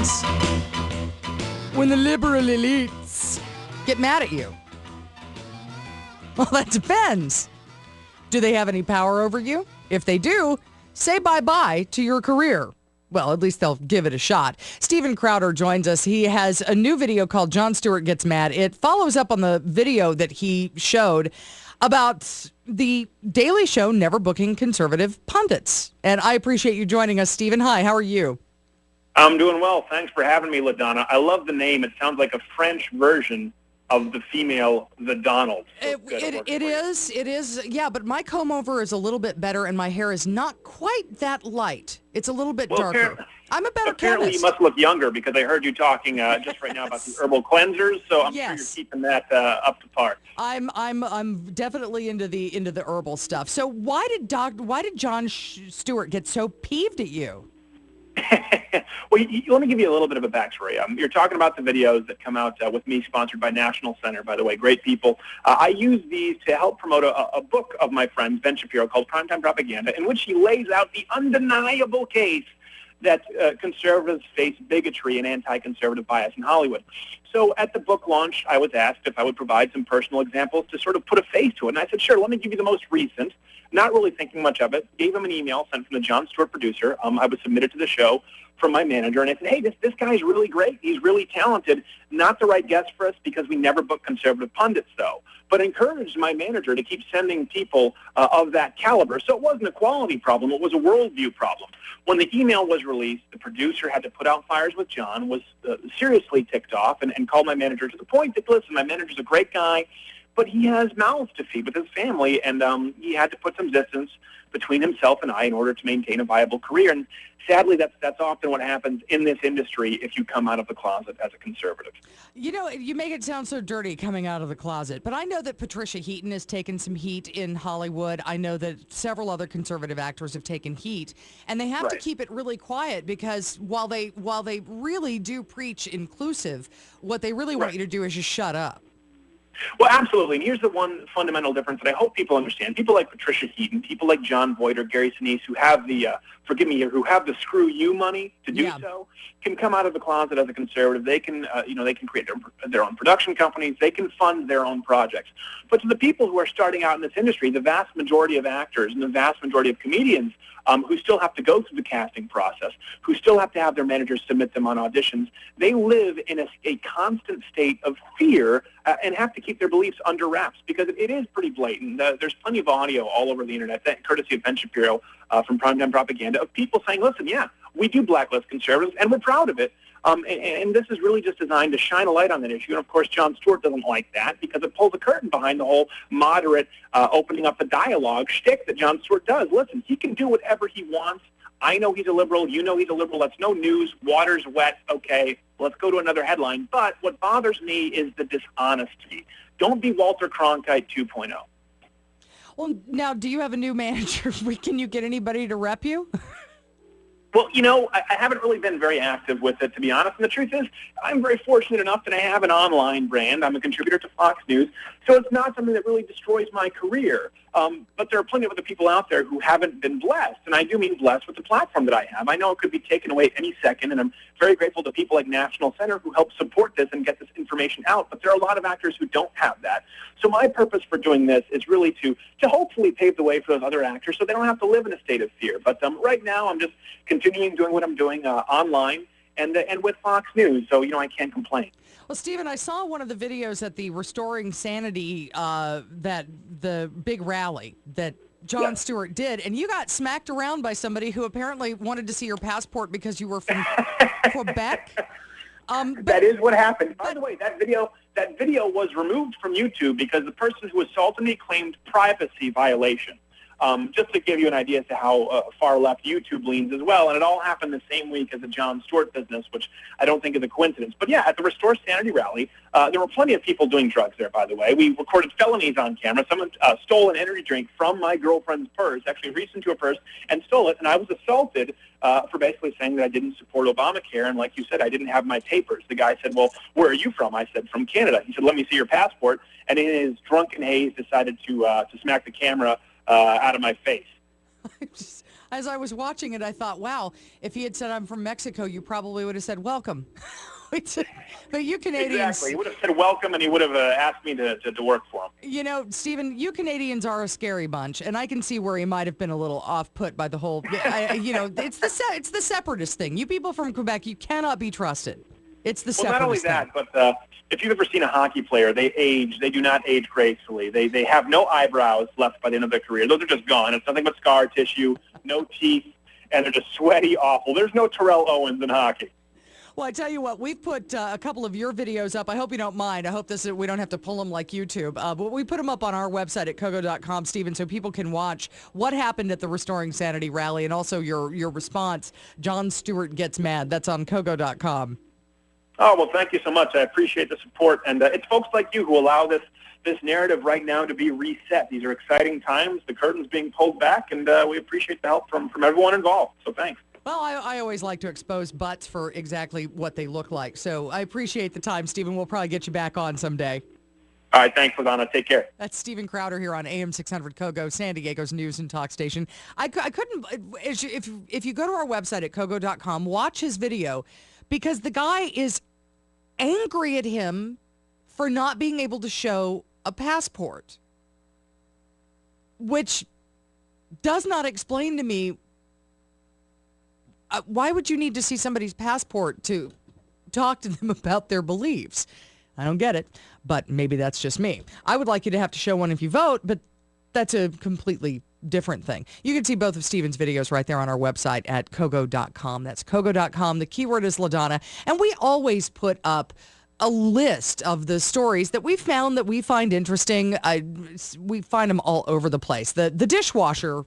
happens when the liberal elites get mad at you? Well, that depends. Do they have any power over you? If they do, say bye-bye to your career. Well, at least they'll give it a shot. Steven Crowder joins us. He has a new video called Jon Stewart Gets Mad. It follows up on the video that he showed about the Daily Show never booking conservative pundits. And I appreciate you joining us, Steven. Hi, how are you? I'm doing well. Thanks for having me, LaDona. I love the name. It sounds like a French version of the female, the Donald. So it is. Yeah, but my comb over is a little bit better and my hair is not quite that light. It's a little bit darker. I'm a better apparently chemist. You must look younger because I heard you talking just right now about the herbal cleansers, so I'm sure you're keeping that up to par. I'm definitely into the herbal stuff. So why did Jon Stewart get so peeved at you? Well, let me give you a little bit of a backstory. You're talking about the videos that come out with me, sponsored by National Center, by the way, great people. I use these to help promote a book of my friend, Ben Shapiro, called Primetime Propaganda, in which he lays out the undeniable case that conservatives face bigotry and anti-conservative bias in Hollywood. So at the book launch, I was asked if I would provide some personal examples to sort of put a face to it. And I said, sure, let me give you the most recent. Not really thinking much of it. Gave him an email sent from the Jon Stewart producer. I was submitted to the show from my manager. And I said, hey, this guy's really great. He's really talented. Not the right guest for us because we never book conservative pundits, though. But encouraged my manager to keep sending people of that caliber. So it wasn't a quality problem. It was a worldview problem. When the email was released, the producer had to put out fires with Jon, was seriously ticked off, and called my manager to the point that, listen, my manager's a great guy, but he has mouths to feed with his family, and he had to put some distance between himself and I in order to maintain a viable career. And sadly, that's often what happens in this industry if you come out of the closet as a conservative. You know, you make it sound so dirty coming out of the closet, but I know that Patricia Heaton has taken some heat in Hollywood. I know that several other conservative actors have taken heat, and they have to keep it really quiet because while they really do preach inclusive, what they really want you to do is just shut up. Well, absolutely. And here's the one fundamental difference that I hope people understand. People like Patricia Heaton, people like Jon Voight or Gary Sinise, who have the, who have the screw you money to do so, can come out of the closet as a conservative. They can, they can create their own production companies. They can fund their own projects. But to the people who are starting out in this industry, the vast majority of actors and the vast majority of comedians who still have to go through the casting process, who still have to have their managers submit them on auditions, they live in a constant state of fear and have to keep their beliefs under wraps because it is pretty blatant. There's plenty of audio all over the internet, courtesy of Ben Shapiro from Primetime Propaganda, of people saying, listen, yeah, we do blacklist conservatives, and we're proud of it. And this is really just designed to shine a light on that issue. And, of course, Jon Stewart doesn't like that because it pulls the curtain behind the whole moderate opening up the dialogue shtick that Jon Stewart does. Listen, he can do whatever he wants. I know he's a liberal. You know he's a liberal. That's no news. Water's wet. Okay, let's go to another headline. But what bothers me is the dishonesty. Don't be Walter Cronkite 2.0. Well, now, do you have a new manager? Can you get anybody to rep you? Well, I haven't really been very active with it, to be honest. And the truth is, I'm very fortunate enough that I have an online brand. I'm a contributor to Fox News. So it's not something that really destroys my career. But there are plenty of other people out there who haven't been blessed. And I do mean blessed with the platform that I have. I know it could be taken away any second. And I'm very grateful to people like National Center who help support this and get this information out. But there are a lot of actors who don't have that. So my purpose for doing this is really to hopefully pave the way for those other actors so they don't have to live in a state of fear. But right now I'm just continuing doing what I'm doing online and with Fox News. So, I can't complain. Well, Steven, I saw one of the videos at the Restoring Sanity, that the big rally that Jon Stewart did, and you got smacked around by somebody who apparently wanted to see your passport because you were from Quebec. That is what happened. By the way, that video was removed from YouTube because the person who assaulted me claimed privacy violation. Just to give you an idea as to how far left YouTube leans as well. And it all happened the same week as the Jon Stewart business, which I don't think is a coincidence. But yeah, at the Restore Sanity rally, there were plenty of people doing drugs there, by the way. We recorded felonies on camera. Someone stole an energy drink from my girlfriend's purse, actually reached into her purse and stole it. And I was assaulted for basically saying that I didn't support Obamacare. And like you said, I didn't have my papers. The guy said, well, where are you from? I said, from Canada. He said, let me see your passport. And in his drunken haze, decided to smack the camera out of my face. As I was watching it, I thought, wow, if he had said I'm from Mexico, you probably would have said welcome. But you Canadians... Exactly. He would have said welcome, and he would have asked me to work for him. You know, Stephen, you Canadians are a scary bunch, and I can see where he might have been a little off-put by the whole... it's the separatist thing. You people from Quebec, you cannot be trusted. It's the separatist thing. Not only that, but if you've ever seen a hockey player, they do not age gracefully. They have no eyebrows left by the end of their career. Those are just gone. It's nothing but scar tissue, no teeth, and they're just sweaty, awful. There's no Terrell Owens in hockey. Well, I tell you what, we've put a couple of your videos up. I hope you don't mind. I hope we don't have to pull them like YouTube. But we put them up on our website at KOGO.com, Stephen, so people can watch what happened at the Restoring Sanity rally and also your response. Jon Stewart gets mad. That's on KOGO.com. Oh, well, thank you so much. I appreciate the support. And it's folks like you who allow this narrative right now to be reset. These are exciting times. The curtain's being pulled back, and we appreciate the help from everyone involved. So thanks. Well, I always like to expose butts for exactly what they look like. So I appreciate the time, Stephen. We'll probably get you back on someday. All right. Thanks, LaDona. Take care. That's Stephen Crowder here on AM 600 KOGO, San Diego's news and talk station. I couldn't, if you go to our website at KOGO.com, watch his video, because the guy is angry at him for not being able to show a passport, which does not explain to me why would you need to see somebody's passport to talk to them about their beliefs? I don't get it, but maybe that's just me. I would like you to have to show one if you vote, but that's a completely different thing. You can see both of Stephen's videos right there on our website at KOGO.com. That's KOGO.com. The keyword is LaDona. And we always put up a list of the stories that we found that we find interesting. We find them all over the place. The dishwasher